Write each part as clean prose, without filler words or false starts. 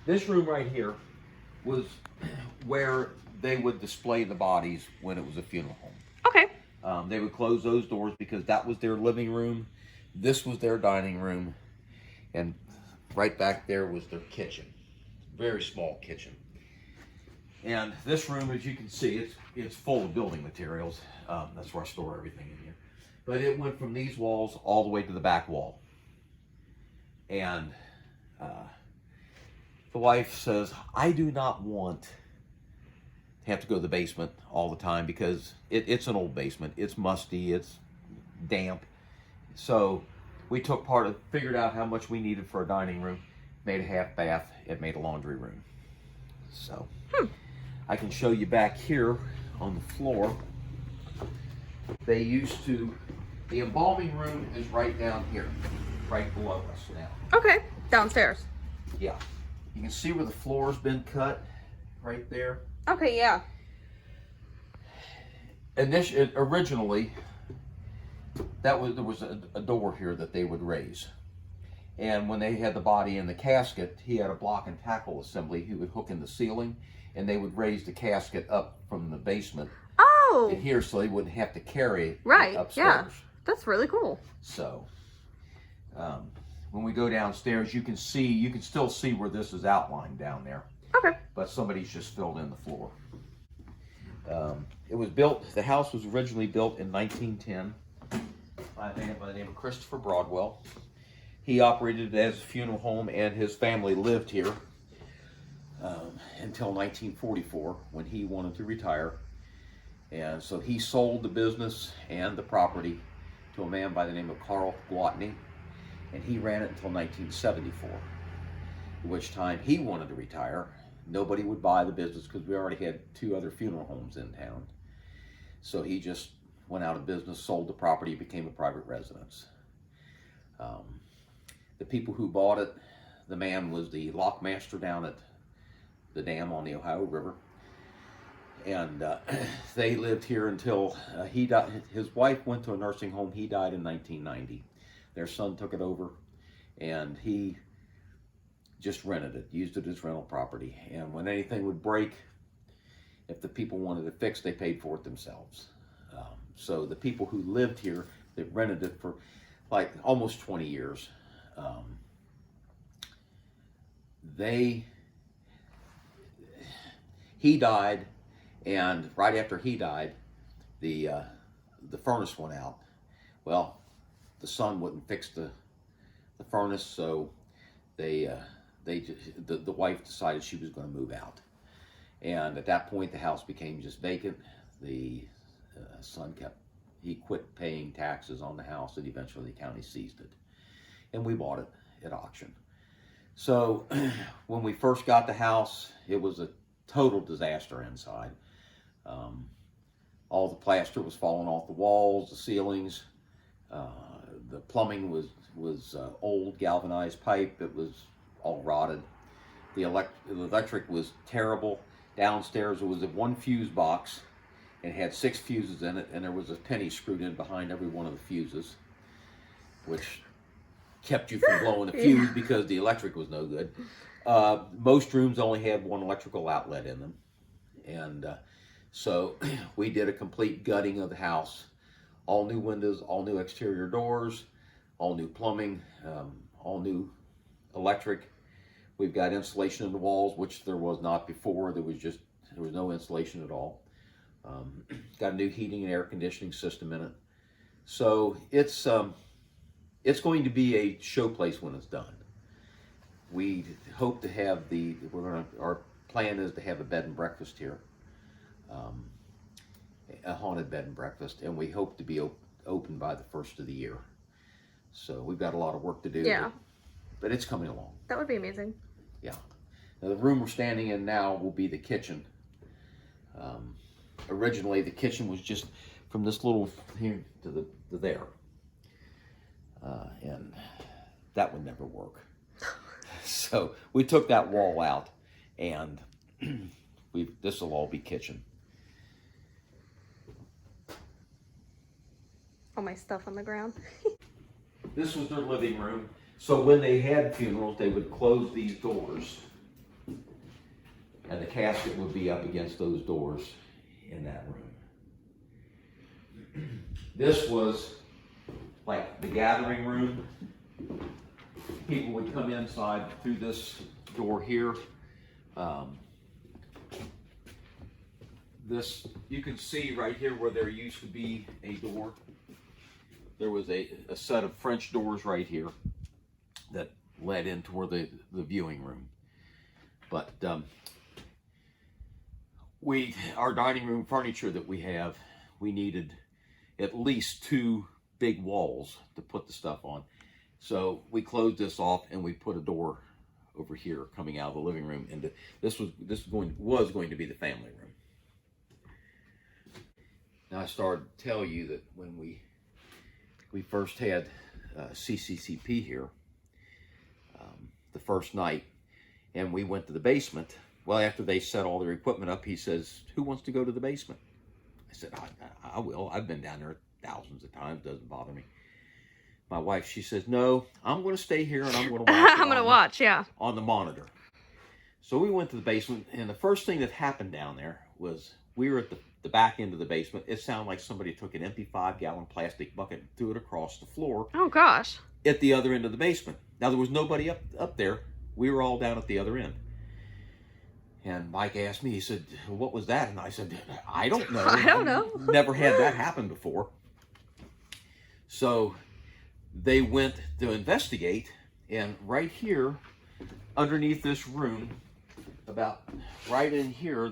This room right here was where they would display the bodies when it was a funeral home. Okay. They would close those doors because that was their living room. This was their dining room. And right back there was their kitchen. Very small kitchen. And this room, as you can see, it's full of building materials. That's where I store everything in here. But it went from these walls all the way to the back wall. And the wife says, I do not want to have to go to the basement all the time because it's an old basement. It's musty, it's damp. So we figured out how much we needed for a dining room, made a half bath, it made a laundry room. So I can show you back here on the floor. The embalming room is right down here, right below us now. Okay, downstairs. Yeah, you can see where the floor's been cut, right there. Okay, yeah. Originally, there was a door here that they would raise. And when they had the body in the casket, he had a block and tackle assembly he would hook in the ceiling, and they would raise the casket up from the basement Oh. in here so they wouldn't have to carry it upstairs. Yeah. That's really cool. So, when we go downstairs, you can still see where this is outlined down there. Okay. But somebody's just filled in the floor. The house was originally built in 1910 by a man by the name of Christopher Broadwell. He operated it as a funeral home, and his family lived here until 1944 when he wanted to retire. And so he sold the business and the property to a man by the name of Carl Gwatney, and he ran it until 1974, at which time he wanted to retire. Nobody would buy the business because we already had 2 other funeral homes in town. So he just went out of business, sold the property, became a private residence. The people who bought it, the man was the lockmaster down at the dam on the Ohio River. And they lived here until he died. His wife went to a nursing home. He died in 1990. Their son took it over, and he just rented it, used it as rental property. And when anything would break, if the people wanted it fixed, they paid for it themselves. So the people who lived here, that rented it for like almost 20 years, he died, and right after he died, the furnace went out. Well, the son wouldn't fix the furnace, so the wife decided she was going to move out. And at that point, the house became just vacant. The son quit paying taxes on the house, and eventually the county seized it. And we bought it at auction. So when we first got the house, it was a total disaster inside. All the plaster was falling off the walls, the ceilings. The plumbing was old galvanized pipe. It was all rotted. The electric was terrible. Downstairs there was one fuse box. It had 6 fuses in it, and there was a penny screwed in behind every one of the fuses, which kept you from blowing the fuse because the electric was no good. Most rooms only had 1 electrical outlet in them. And so we did a complete gutting of the house. All new windows, all new exterior doors, all new plumbing, all new electric. We've got insulation in the walls, which there was not before. There was no insulation at all. Got a new heating and air conditioning system in it. So it's going to be a showplace when it's done. We hope to have our plan is to have a bed and breakfast here, a haunted bed and breakfast, and we hope to be open by the 1st of the year. So we've got a lot of work to do. Yeah. But it's coming along. That would be amazing. Yeah. Now the room we're standing in now will be the kitchen. Originally, the kitchen was just from this little here to there. And that would never work. So we took that wall out, and this will all be kitchen. All my stuff on the ground. This was their living room. So when they had funerals, they would close these doors and the casket would be up against those doors in that room. This was like the gathering room. People would come inside through this door here. This, you can see right here where there used to be a door. There was a set of French doors right here that led into where the viewing room. But our dining room furniture that we have, we needed at least 2 big walls to put the stuff on. So we closed this off and we put a door over here coming out of the living room. And this was going to be the family room. Now I started to tell you that when we first had CCCP here, the first night, and we went to the basement. Well, after they set all their equipment up, he says, "Who wants to go to the basement?" I said, I will. I've been down there thousands of times. Doesn't bother me. My wife, she says, "No, I'm going to stay here and I'm going to watch." I'm going to watch, yeah. On the monitor. So we went to the basement, and the first thing that happened down there was we were at the back end of the basement. It sounded like somebody took an empty 5-gallon plastic bucket and threw it across the floor. Oh, gosh. At the other end of the basement. Now, there was nobody up there. We were all down at the other end. And Mike asked me, he said, "What was that?" And I said, "I don't know. I don't know. Never had that happen before." So they went to investigate, and right here, underneath this room, about right in here,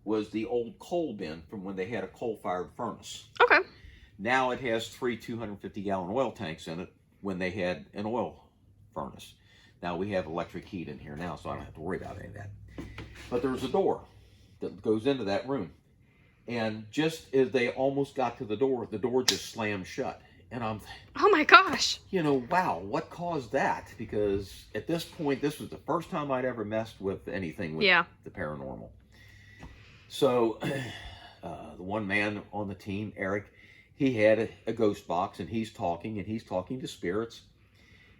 was the old coal bin from when they had a coal-fired furnace. Okay. Now it has 3 250-gallon oil tanks in it when they had an oil furnace. Now we have electric heat in here now, so I don't have to worry about any of that. But there's a door that goes into that room. And just as they almost got to the door just slammed shut. And I'm, oh my gosh. Wow, what caused that? Because at this point, this was the first time I'd ever messed with anything with the paranormal. So the one man on the team, Eric, he had a ghost box, and he's talking to spirits.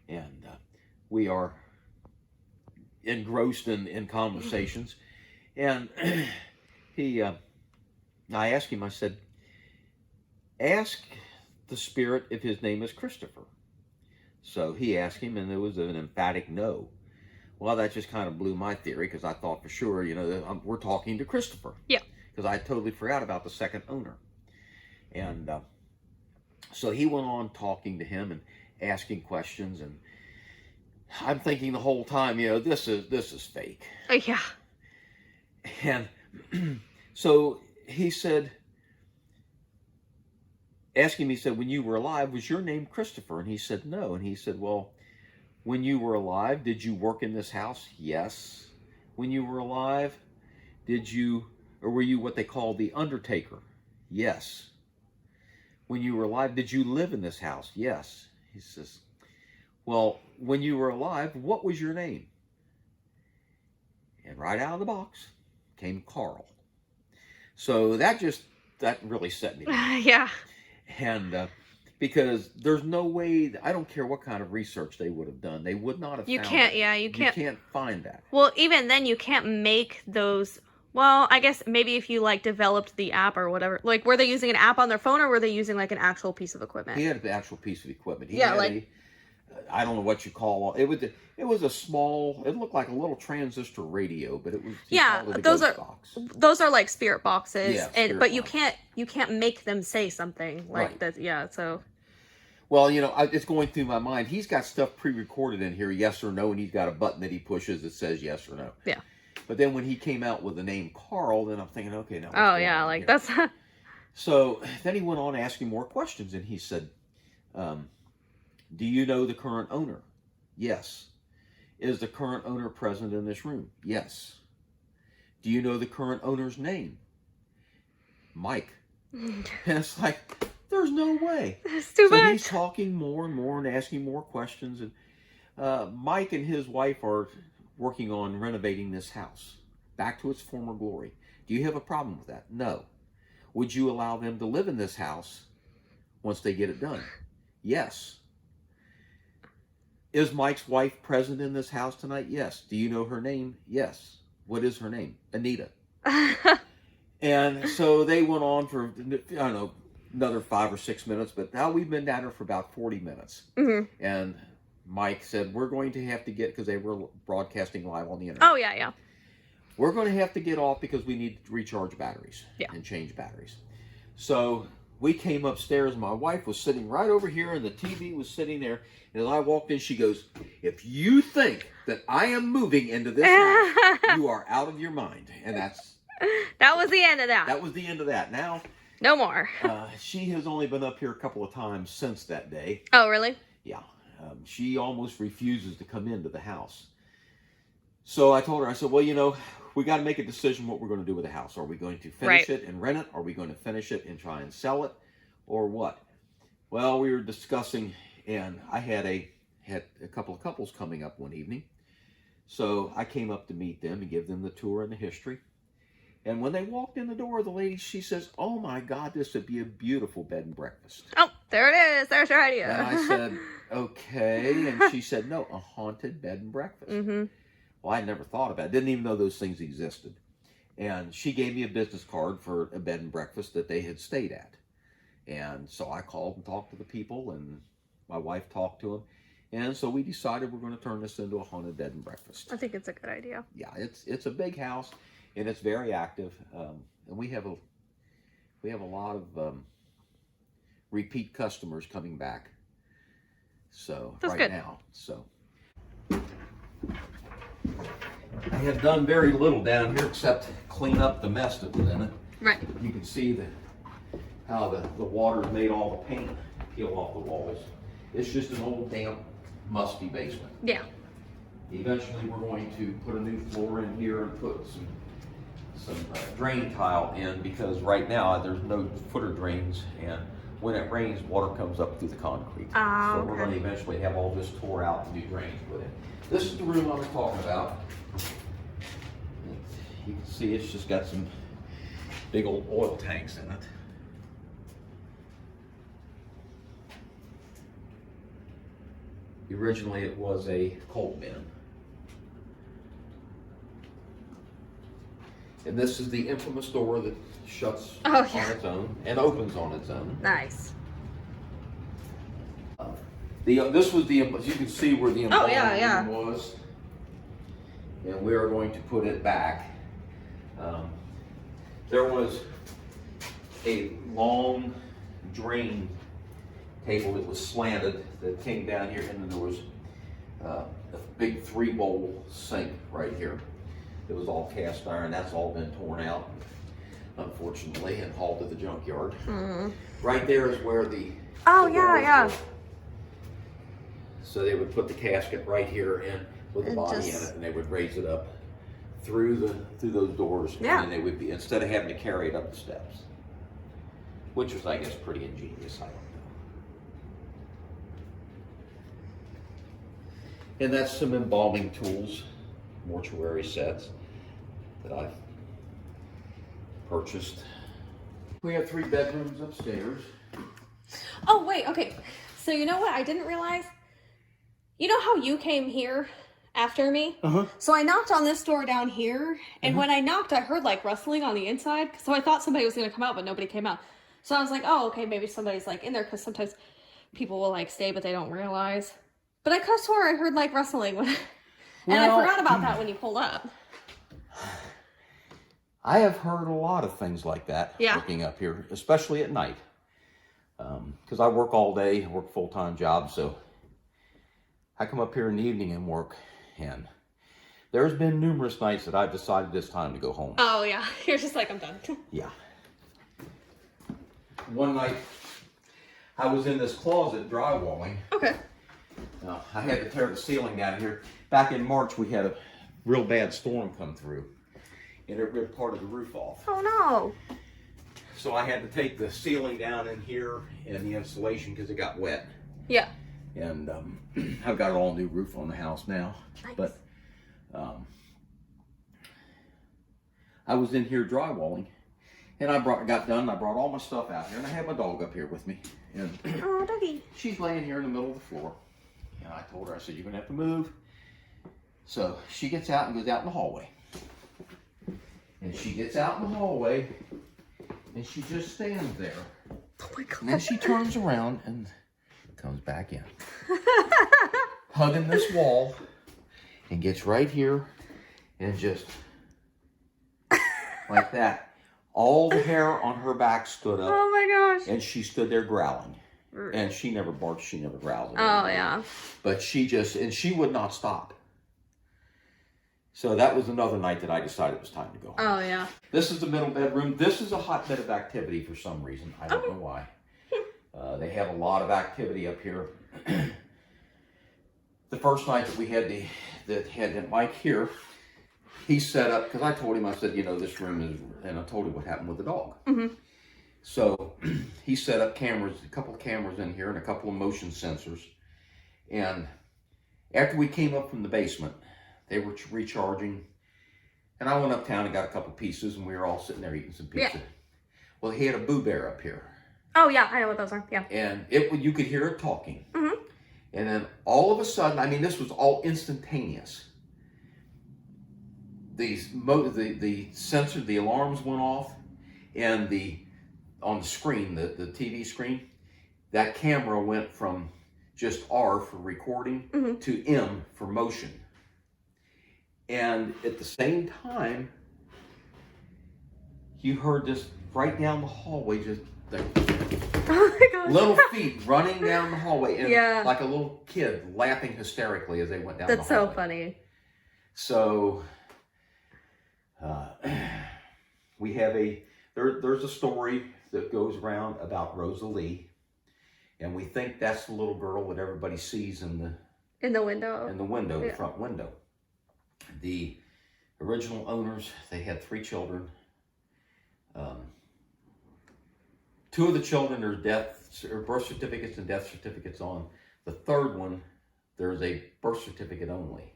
And we are engrossed in conversations. And I asked him, I said, "Ask the spirit if his name is Christopher." So he asked him, and there was an emphatic no. Well, that just kind of blew my theory, because I thought for sure, we're talking to Christopher. Yeah. Because I totally forgot about the second owner. And so he went on talking to him and asking questions, and I'm thinking the whole time, this is fake. Yeah. And so he said, asking me, he said, "When you were alive, was your name Christopher?" And he said, "No." And he said, "Well, when you were alive, did you work in this house?" "Yes." "When you were alive, were you what they call the undertaker?" "Yes." "When you were alive, did you live in this house?" "Yes." He says, "Well, when you were alive, what was your name?" And right out of the box came Carl. So that really set me down. Yeah. And because there's no way, I don't care what kind of research they would have done, they would not have found that. You can't find that. Well, even then, you can't make those. Well, I guess maybe if you developed the app or whatever, were they using an app on their phone, or were they using an actual piece of equipment? He had an actual piece of equipment. I don't know what you call it. It was a small. It looked like a little transistor radio, but it was. Those are like spirit boxes, Yeah, but you can't make them say something like that. Yeah, so. Well, it's going through my mind. He's got stuff pre-recorded in here, yes or no, and he's got a button that he pushes that says yes or no. Yeah. But then when he came out with the name Carl, then I'm thinking, okay, now. Oh yeah, that's. So then he went on asking more questions, and he said, "Do you know the current owner?" "Yes." "Is the current owner present in this room?" "Yes." "Do you know the current owner's name?" "Mike." And it's like, there's no way. That's too much. So he's talking more and more and asking more questions. And Mike and his wife are working on renovating this house back to its former glory. "Do you have a problem with that?" "No." "Would you allow them to live in this house once they get it done?" "Yes." "Is Mike's wife present in this house tonight?" "Yes." "Do you know her name?" "Yes." what is her name? Anita. And so they went on for, I don't know, another 5 or 6 minutes, but now we've been down here for about 40 minutes. Mm-hmm. And Mike said, we're going to have to get, because they were broadcasting live on the internet. Oh, yeah, yeah. We're going to have to get off because we need to recharge batteries and change batteries. So we came upstairs. My wife was sitting right over here, and the TV was sitting there. And as I walked in, she goes, if you think that I am moving into this house, you are out of your mind. And that was the end of that. That was the end of that. Now, no more. she has only been up here a couple of times since that day. Oh, really? Yeah. She almost refuses to come into the house. So I told her, I said, well, you know, we got to make a decision what we're going to do with the house. Are we going to finish it and rent it? Are we going to finish it and try and sell it? Or what? Well, we were discussing, and I had a couple of couples coming up one evening. So I came up to meet them and give them the tour and the history. And when they walked in the door, the lady, she says, oh my God, this would be a beautiful bed and breakfast. Oh, there it is. There's your idea. And I said, okay. And she said, no, a haunted bed and breakfast. Mm-hmm. Well, I never thought about it. Didn't even know those things existed. And she gave me a business card for a bed and breakfast that they had stayed at. And so I called and talked to the people, and my wife talked to them. And so we decided we're going to turn this into a haunted bed and breakfast. I think it's a good idea. Yeah, it's a big house, and it's very active. And we have a lot of repeat customers coming back. So that's right good. now, so. I have done very little down here except clean up the mess that was in it. Right. You can see how the water made all the paint peel off the walls. It's just an old, damp, musty basement. Yeah. Eventually, we're going to put a new floor in here and put some drain tile in, because right now there's no footer drains, and when it rains, water comes up through the concrete. Oh, so we're going to eventually have all this tore out and new drains put in. This is the room I was talking about. You can see it's just got some big old oil tanks in it. Originally it was a coal bin. And this is the infamous door that shuts on its own and opens on its own. Nice. This was the, as you can see where the embalming was. And we are going to put it back. There was a long drain table that was slanted that came down here, and then there was a big 3-bowl sink right here. It was all cast iron. That's all been torn out, unfortunately, and hauled to the junkyard. Mm-hmm. Right there is where the yeah. So they would put the casket right here in with the body in it, and they would raise it up through those doors, and then they would be, instead of having to carry it up the steps, which was, I guess, pretty ingenious. I don't know. And that's some embalming tools, mortuary sets that I've purchased. We have 3 bedrooms upstairs. Oh, wait, okay. So you know what I didn't realize? You know how you came here after me? Uh-huh. So I knocked on this door down here, and when I knocked, I heard like rustling on the inside. So I thought somebody was going to come out, but nobody came out. So I was like, oh, okay, maybe somebody's like in there, because sometimes people will like stay, but they don't realize. But I could have swore I heard like rustling and I forgot about that when you pulled up. I have heard a lot of things like that looking up here, especially at night. Because I work all day, work full-time job, so I come up here in the evening and work, and there's been numerous nights that I've decided it's time to go home. Oh yeah, you're just like, I'm done. Yeah. One night, I was in this closet drywalling. Okay. I had to tear the ceiling down here. Back in March, we had a real bad storm come through, and it ripped part of the roof off. Oh no. So I had to take the ceiling down in here and the insulation because it got wet. Yeah. And I've got an all new roof on the house now. Nice. But I was in here drywalling, and I got done. I brought all my stuff out here, and I had my dog up here with me. And oh, doggy. She's laying here in the middle of the floor. And I told her, I said, you're going to have to move. So she gets out and goes out in the hallway. And she gets out in the hallway, and she just stands there. Oh my God. And then she turns around and comes back in. Hugging this wall, and gets right here, and just like that. All the hair on her back stood up. Oh my gosh. And she stood there growling. And she never barked, she never growled. Oh, yeah. But she would not stop. So that was another night that I decided it was time to go home. Oh, yeah. This is the middle bedroom. This is a hotbed of activity for some reason. I don't know why. They have a lot of activity up here. The first night that we had that Mike here, he set up, because I told him, I said, this room is, and I told him what happened with the dog. Mm-hmm. So he set up cameras, a couple of cameras in here and a couple of motion sensors. And after we came up from the basement, they were recharging. And I went uptown and got a couple pieces, and we were all sitting there eating some pizza. Yeah. Well, he had a Boo Bear up here. Oh, yeah, I know what those are, yeah. And you could hear it talking. Mm-hmm. And then all of a sudden, I mean, this was all instantaneous. The sensor, the alarms went off, and on the screen, the TV screen, that camera went from just R for recording to M for motion. And at the same time, you heard this right down the hallway, just like Oh my gosh. little feet running down the hallway, and like a little kid laughing hysterically as they went down the hallway. That's so funny. So, we have there's a story that goes around about Rosa Lee, and we think that's the little girl that everybody sees in the window, the front window. The original owners, they had 3 children. 2 of the children, there's birth certificates and death certificates on. The third one, there's a birth certificate only.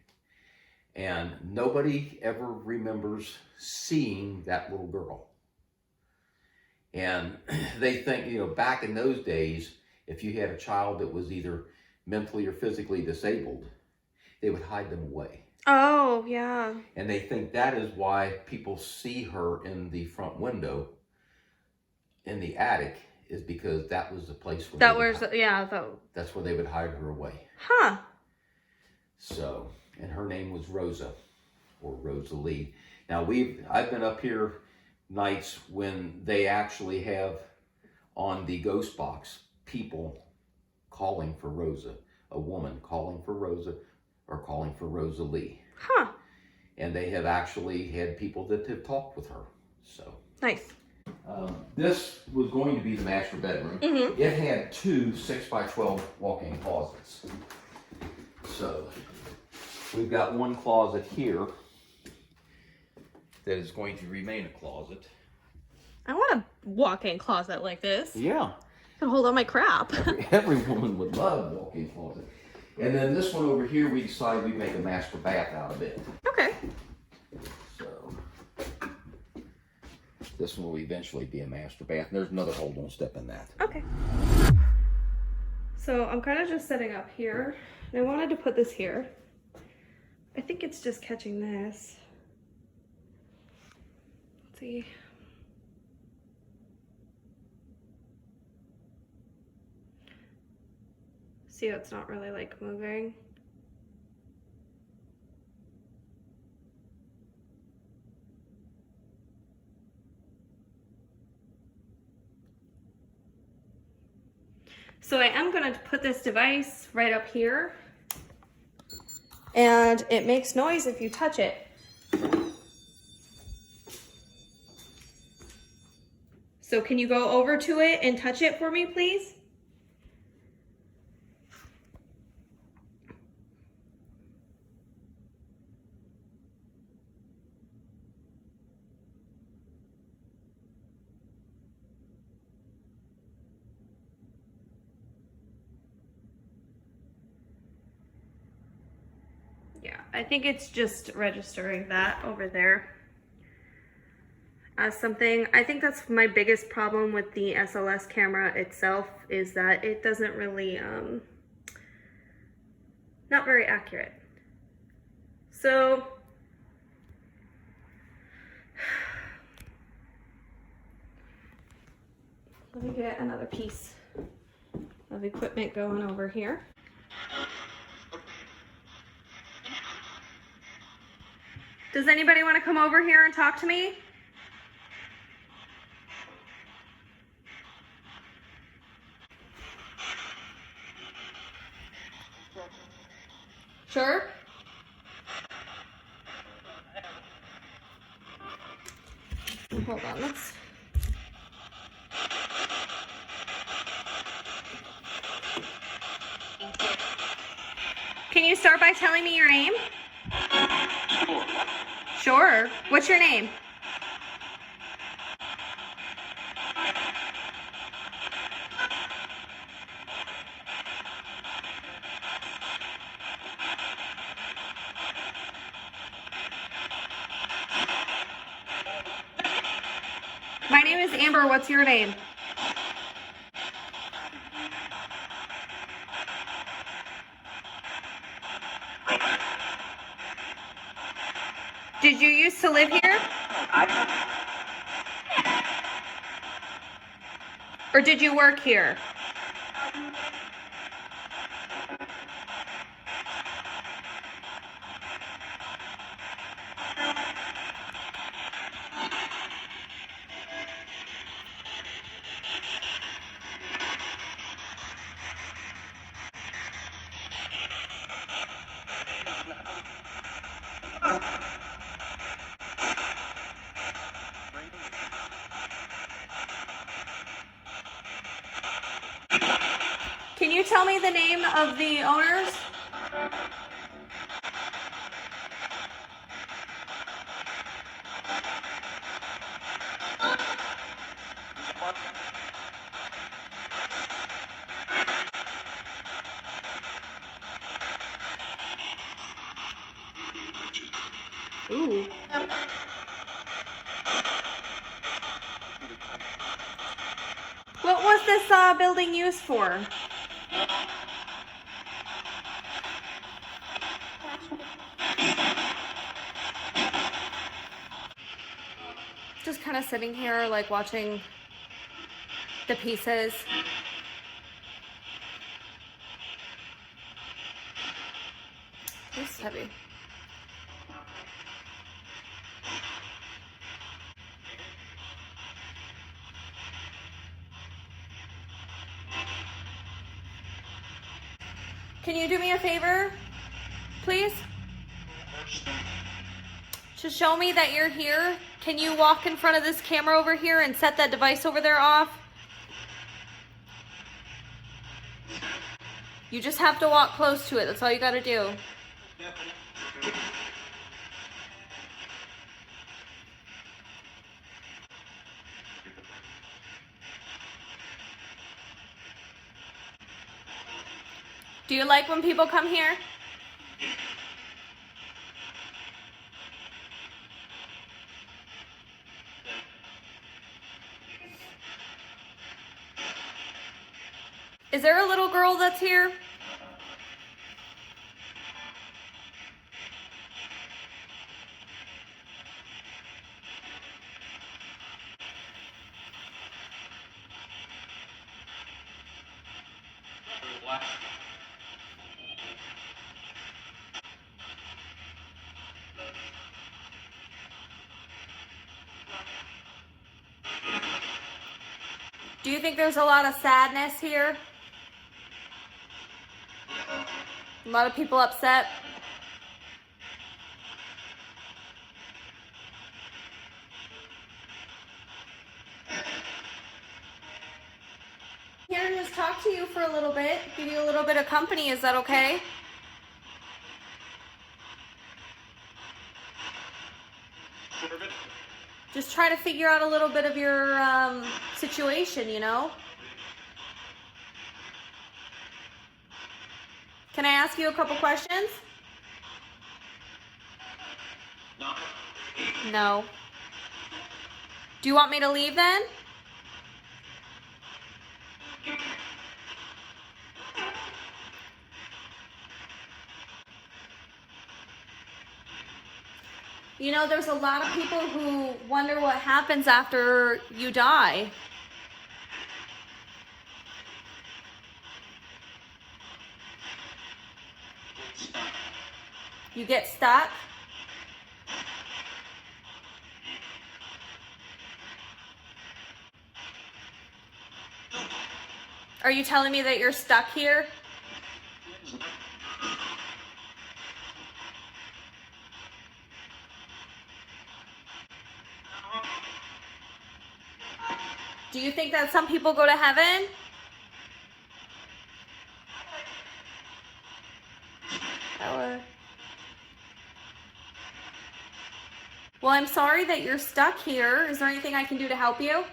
And nobody ever remembers seeing that little girl. And they think, back in those days, if you had a child that was either mentally or physically disabled, they would hide them away. Oh, yeah. And they think that is why people see her in the front window in the attic, is because that was the place where that's where they would hide her away. Huh. So, and her name was Rosa, or Rosa Lee. Now I've been up here nights when they actually have on the ghost box people calling for Rosa, a woman calling for Rosa or calling for Rosa Lee. Huh. And they have actually had people that have talked with her. So nice. This was going to be the master bedroom. Mm-hmm. It had 2 6x12 walk-in closets. So we've got one closet here that is going to remain a closet. I want a walk-in closet like this. Yeah. I can hold all my crap. Every woman would love a walk-in closet. And then this one over here, we decided we'd make a master bath out of it. Okay. So this one will eventually be a master bath. And there's another hole, don't step in that. Okay. So I'm kind of just setting up here. And I wanted to put this here. I think it's just catching this. Let's see. See how it's not really like moving. So I am going to put this device right up here, and it makes noise if you touch it. So can you go over to it and touch it for me, please? Yeah, I think it's just registering that over there as something. I think that's my biggest problem with the SLS camera itself, is that it doesn't really, not very accurate. So Let me get another piece of equipment going over here. Does anybody want to come over here and talk to me? Sure. Hold on, let's... Can you start by telling me your name? Sure. What's your name? My name is Amber. What's your name? Did you used to live here? Or did you work here? Can you tell me the name of the owners? Ooh. What was this building used for? Just kind of sitting here, like watching the pieces. This is heavy. Can you do me a favor, please? To show me that you're here, can you walk in front of this camera over here and set that device over there off? You just have to walk close to it. That's all you gotta do. Do you like when people come here? Is there a little girl that's here? Do you think there's a lot of sadness here? A lot of people upset? Here and just talk to you for a little bit, give you a little bit of company. Is that okay? Just try to figure out a little bit of your situation, you know? Can I ask you a couple questions? No. No. Do you want me to leave then? You know, there's a lot of people who wonder what happens after you die. You get stuck? Are you telling me that you're stuck here? Do you think that some people go to heaven? Well, I'm sorry that you're stuck here. Is there anything I can do to help you?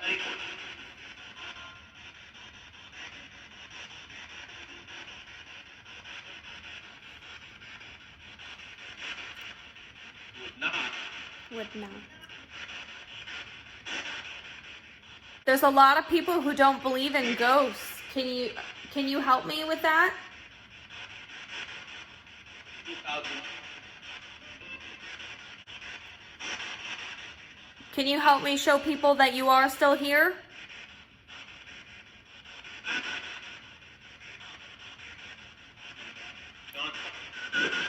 Would not. There's a lot of people who don't believe in ghosts. Can you help me with that? Can you help me show people that you are still here?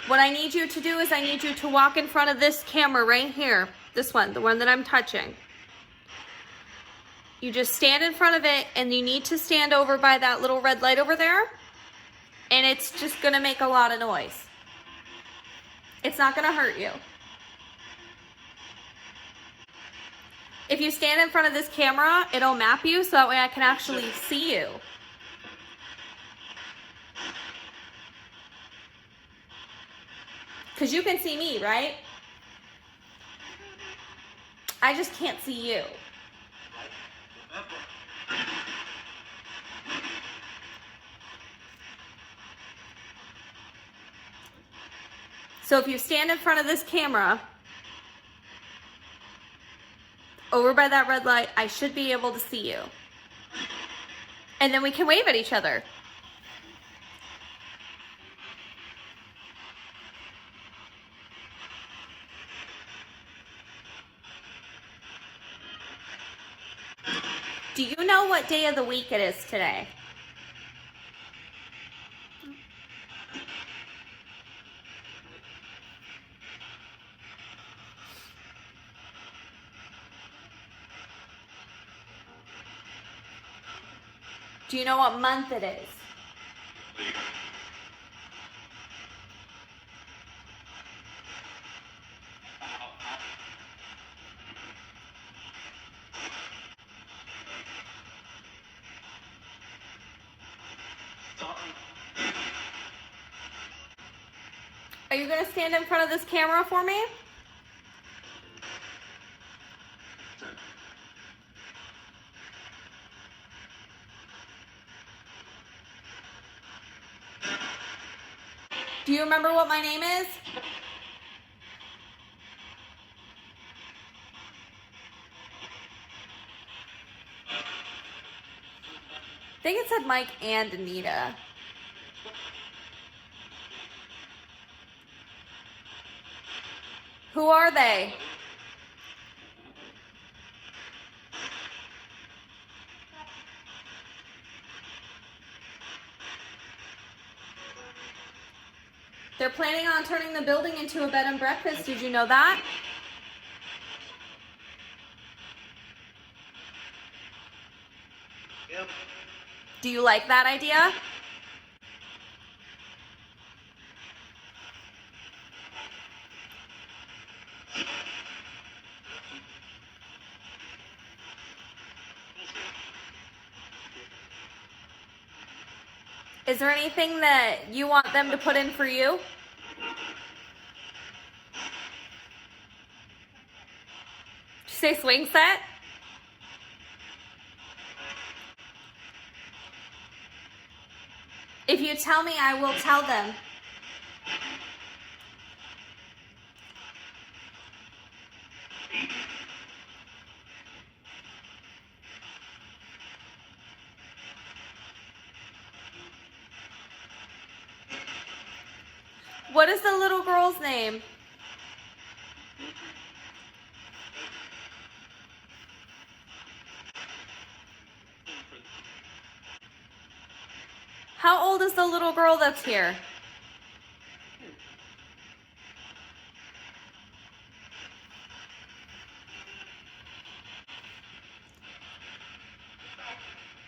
What I need you to do is I need you to walk in front of this camera right here. This one, the one that I'm touching. You just stand in front of it, and you need to stand over by that little red light over there. And it's just gonna make a lot of noise. It's not gonna hurt you. If you stand in front of this camera, it'll map you so that way I can actually see you. Because you can see me, right? I just can't see you. So if you stand in front of this camera, over by that red light, I should be able to see you. And then we can wave at each other. Do you know what day of the week it is today? Do you know what month it is? Are you going to stand in front of this camera for me? Do you remember what my name is? I think it said Mike and Anita. Who are they? They're planning on turning the building into a bed and breakfast. Did you know that? Yep. Do you like that idea? Is there anything that you want them to put in for you? Did you say swing set? If you tell me, I will tell them. What is the little girl's name? How old is the little girl that's here?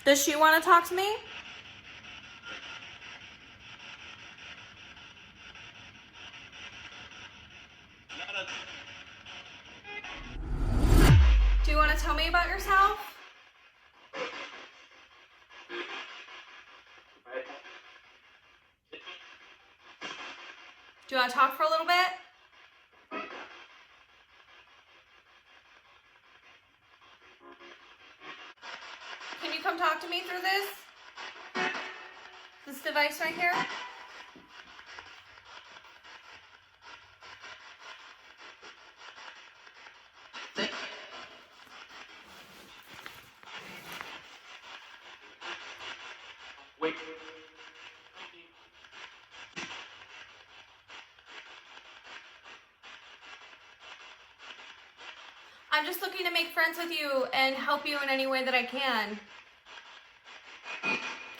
Does she want to talk to me? Do you want to tell me about yourself? Do you want to talk for a little bit? Can you come talk to me through this? This device right here? Wait. I'm just looking to make friends with you and help you in any way that I can.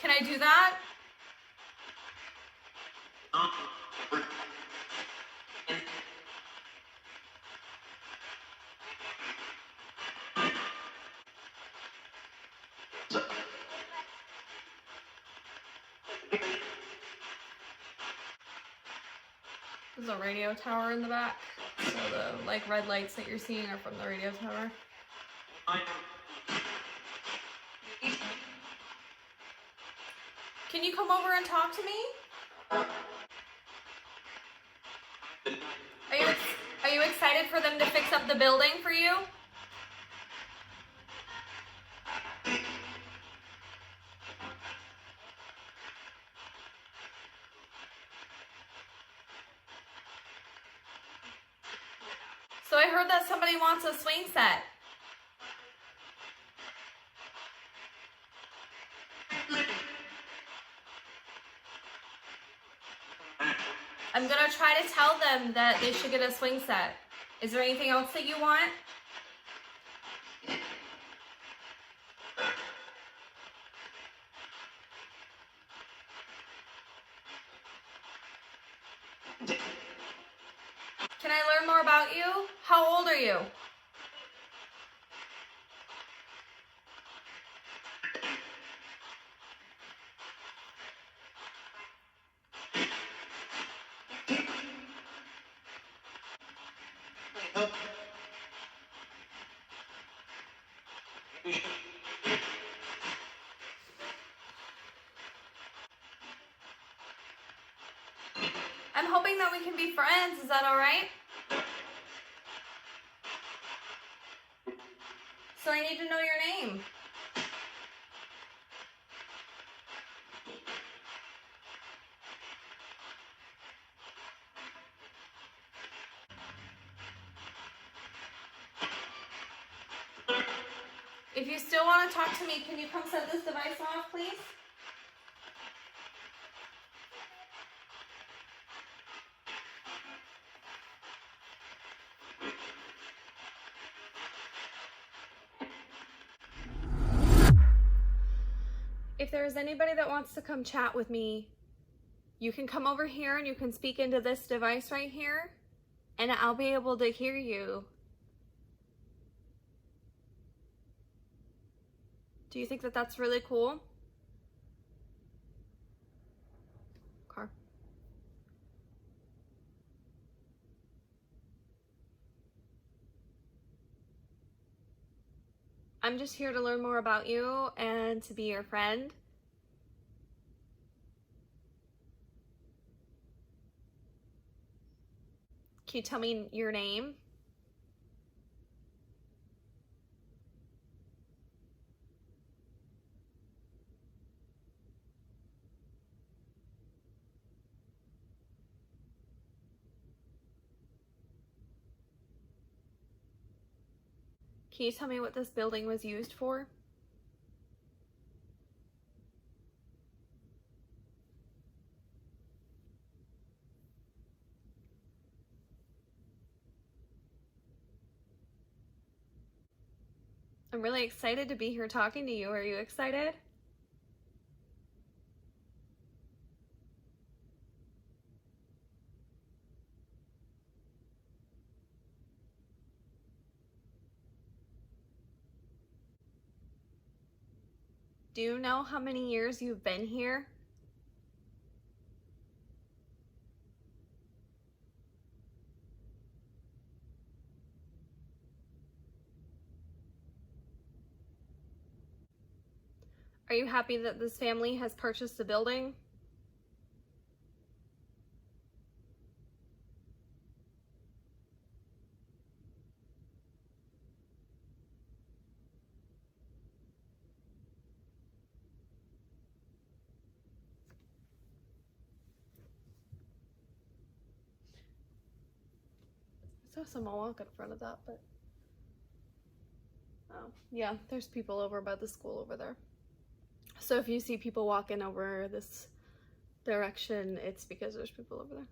Can I do that? There's a radio tower in the back. So the like red lights that you're seeing are from the radio tower. Can you come over and talk to me? Are you excited for them to fix up the building for you? So I heard that somebody wants a swing set. I'm gonna try to tell them that they should get a swing set. Is there anything else that you want? Can I learn more about you? How old are you? I'm hoping that we can be friends. Is that all right? So I need to know your name. If you still want to talk to me, can you come set this device off, please? If there is anybody that wants to come chat with me, you can come over here and you can speak into this device right here, and I'll be able to hear you. Do you think that that's really cool? Okay. I'm just here to learn more about you and to be your friend. Can you tell me your name? Can you tell me what this building was used for? I'm really excited to be here talking to you. Are you excited? Do you know how many years you've been here? Are you happy that this family has purchased the building? I saw someone walk in front of that, but oh, yeah, there's people over by the school over there. So if you see people walking over this direction, it's because there's people over there.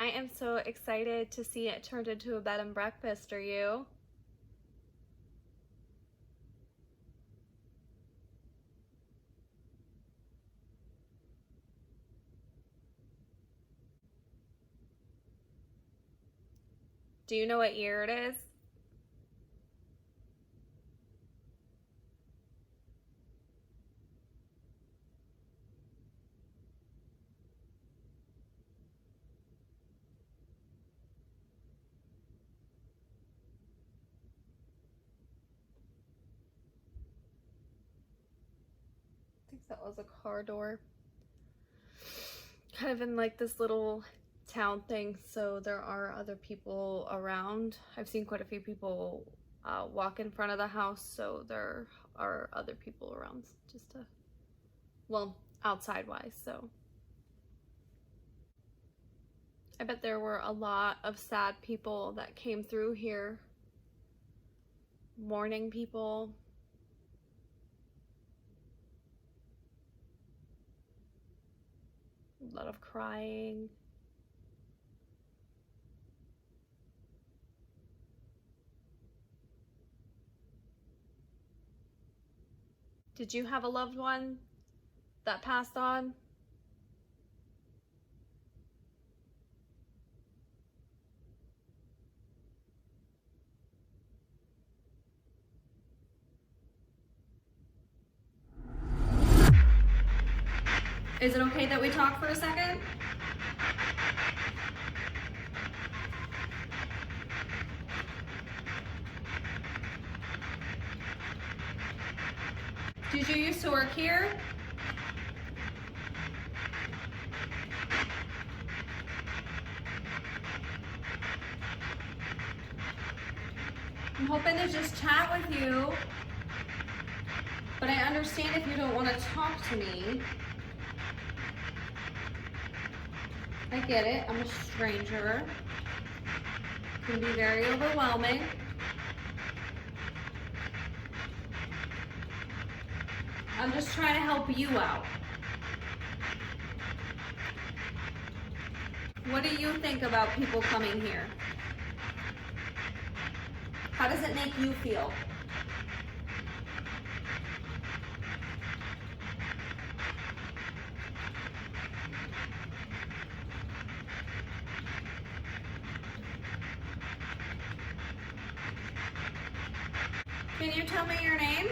I am so excited to see it turned into a bed and breakfast. Are you? Do you know what year it is? I think that was a car door. Kind of in like this little town thing, so there are other people around. I've seen quite a few people walk in front of the house, so there are other people around, just to, well, outside wise. So I bet there were a lot of sad people that came through here, mourning people. A lot of crying. Did you have a loved one that passed on? Is it okay that we talk for a second? Did you used to work here? I'm hoping to just chat with you, but I understand if you don't want to talk to me. I get it, I'm a stranger. It can be very overwhelming. I'm just trying to help you out. What do you think about people coming here? How does it make you feel? Can you tell me your name?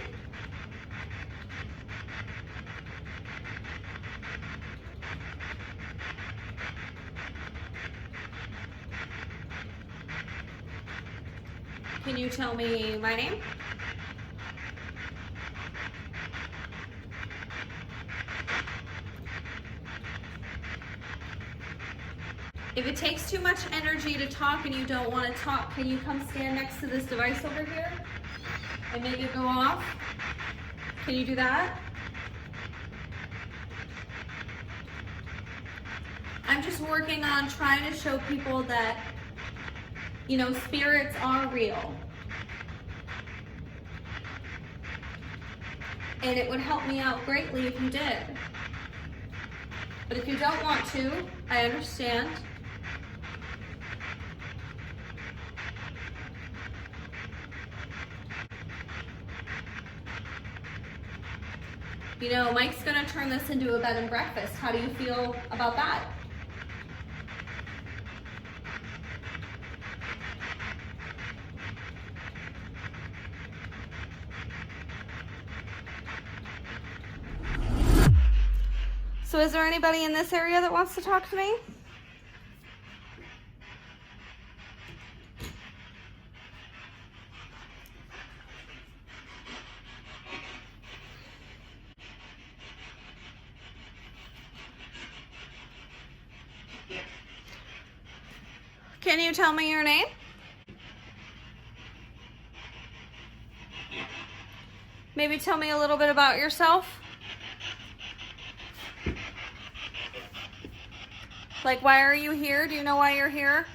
Can you tell me my name? If it takes too much energy to talk and you don't want to talk, can you come stand next to this device over here and make it go off? Can you do that? I'm just working on trying to show people that, you know, spirits are real. And it would help me out greatly if you did. But if you don't want to, I understand. You know, Mike's gonna turn this into a bed and breakfast. How do you feel about that? So is there anybody in this area that wants to talk to me? Can you tell me your name? Maybe tell me a little bit about yourself. Like, why are you here? Do you know why you're here?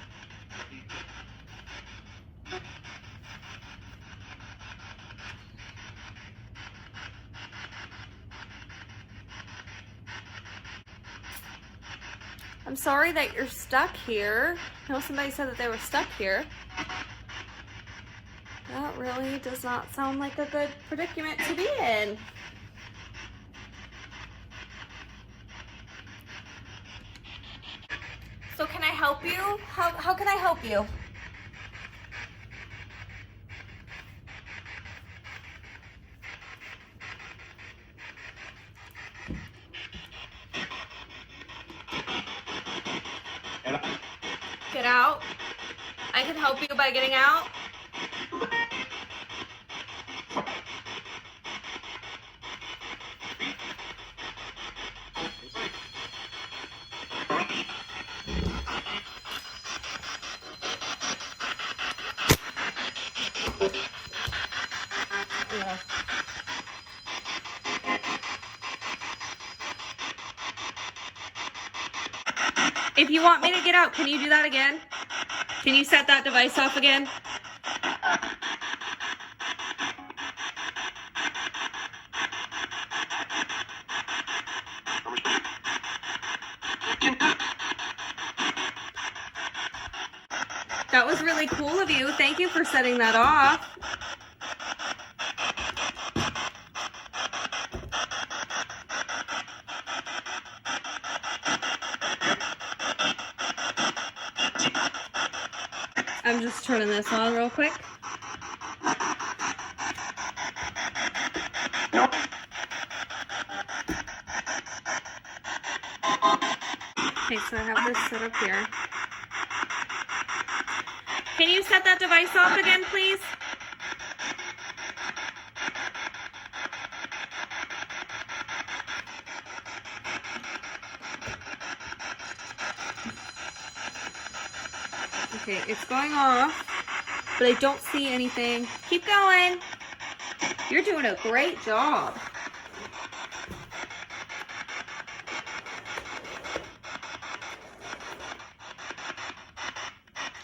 I'm sorry that you're stuck here. I know somebody said that they were stuck here. That really does not sound like a good predicament to be in. So can I help you? How can I help you? Get out. I can help you by getting out. Yeah. If you want me to get out, can you do that again? Can you set that device off again? That was really cool of you. Thank you for setting that off. I'm just turning this on real quick. Okay, so I have this set up here. Can you set that device off again, please? Okay, it's going off, but I don't see anything. Keep going. You're doing a great job.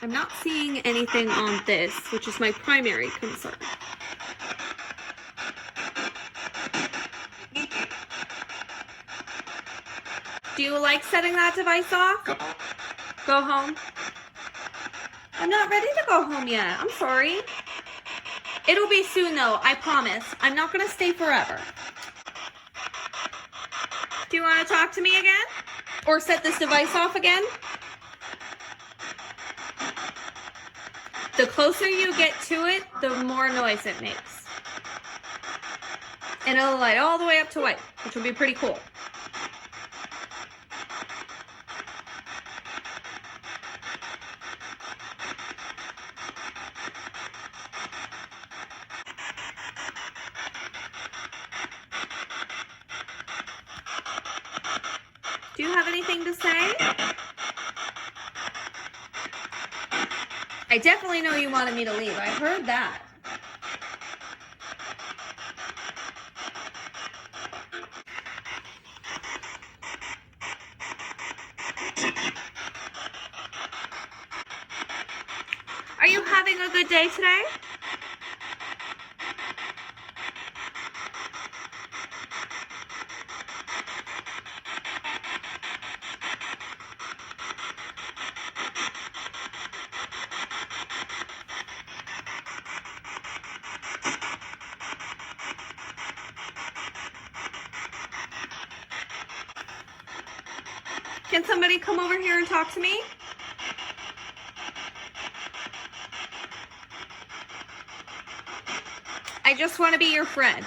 I'm not seeing anything on this, which is my primary concern. Do you like setting that device off? Go home. I'm not ready to go home yet. I'm sorry. It'll be soon though, I promise. I'm not gonna stay forever. Do you want to talk to me again? Or set this device off again? The closer you get to it, the more noise it makes. And it'll light all the way up to white, which will be pretty cool. Do you have anything to say? I definitely know you wanted me to leave. I heard that. Are you having a good day today? Can somebody come over here and talk to me? I just want to be your friend.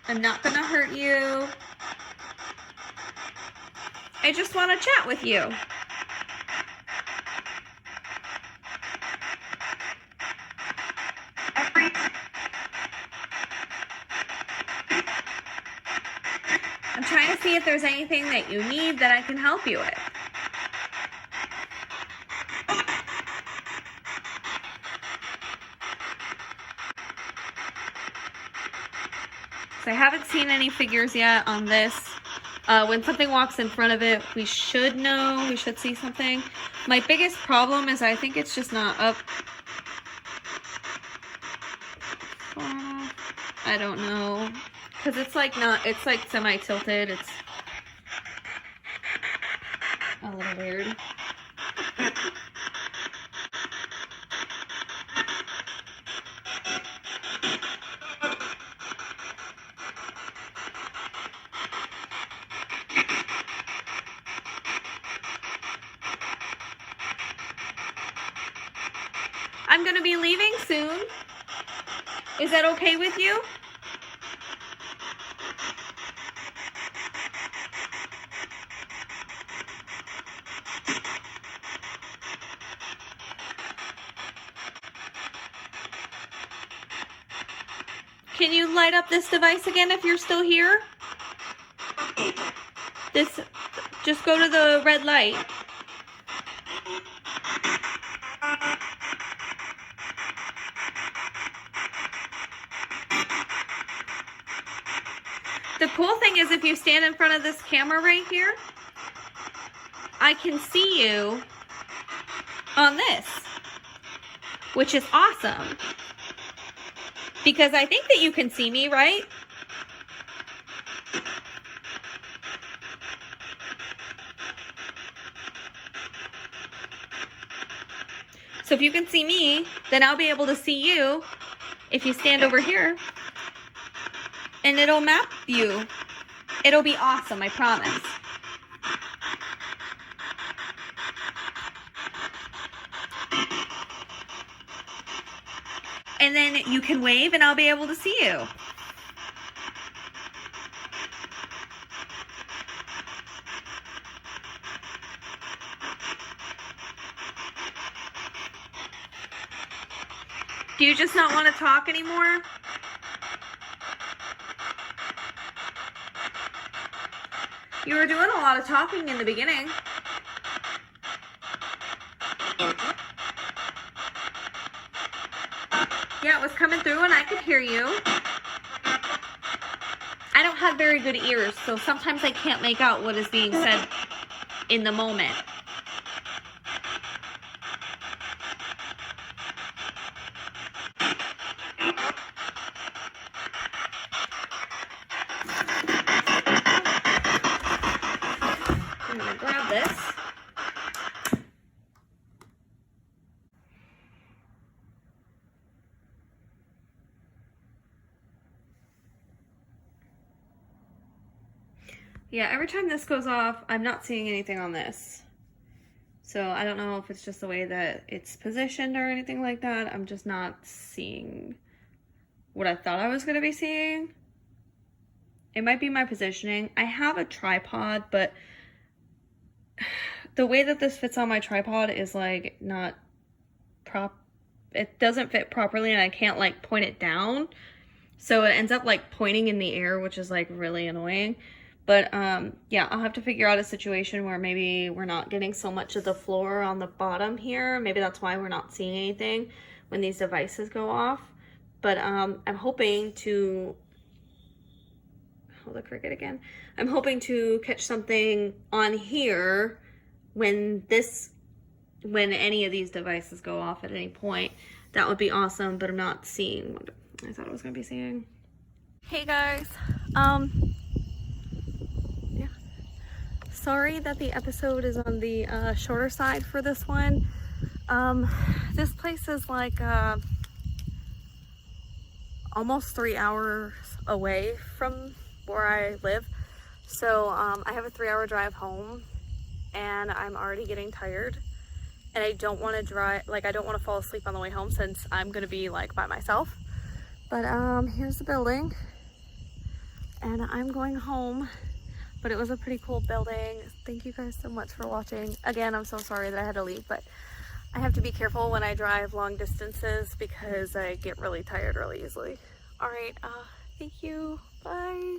I'm not gonna hurt you. I just want to chat with you. I'm trying to see if there's anything that you need that I can help you with. So I haven't seen any figures yet on this. When something walks in front of it, we should know, we should see something. My biggest problem is I think it's just not up. I don't know. Because it's like not, it's like semi-tilted. It's a little weird. I'm going to be leaving soon. Is that okay with you? Can you light up this device again if you're still here? Just go to the red light. The cool thing is if you stand in front of this camera right here, I can see you on this, which is awesome. Because I think that you can see me, right? So if you can see me, then I'll be able to see you if you stand over here. And it'll map you. It'll be awesome, I promise. And then you can wave and I'll be able to see you. Do you just not want to talk anymore? You were doing a lot of talking in the beginning. Yeah, it was coming through and I could hear you. I don't have very good ears, so sometimes I can't make out what is being said in the moment. I'm gonna grab this. Yeah, every time this goes off, I'm not seeing anything on this. So I don't know if it's just the way that it's positioned or anything like that. I'm just not seeing what I thought I was going to be seeing. It might be my positioning. I have a tripod, but the way that this fits on my tripod is like not it doesn't fit properly and I can't like point it down. So it ends up like pointing in the air, which is like really annoying. But yeah, I'll have to figure out a situation where maybe we're not getting so much of the floor on the bottom here. Maybe that's why we're not seeing anything when these devices go off. But I'm hoping to, hold the cricket again. I'm hoping to catch something on here when any of these devices go off at any point. That would be awesome, but I'm not seeing what I thought I was gonna be seeing. Hey guys, sorry that the episode is on the shorter side for this one. This place is like almost 3 hours away from where I live. So I have a 3-hour drive home and I'm already getting tired. And I don't want to drive, like I don't want to fall asleep on the way home since I'm going to be like by myself. But here's the building. and I'm going home. But it was a pretty cool building. Thank you guys so much for watching. Again, I'm so sorry that I had to leave, but I have to be careful when I drive long distances because I get really tired really easily. All right, thank you. Bye.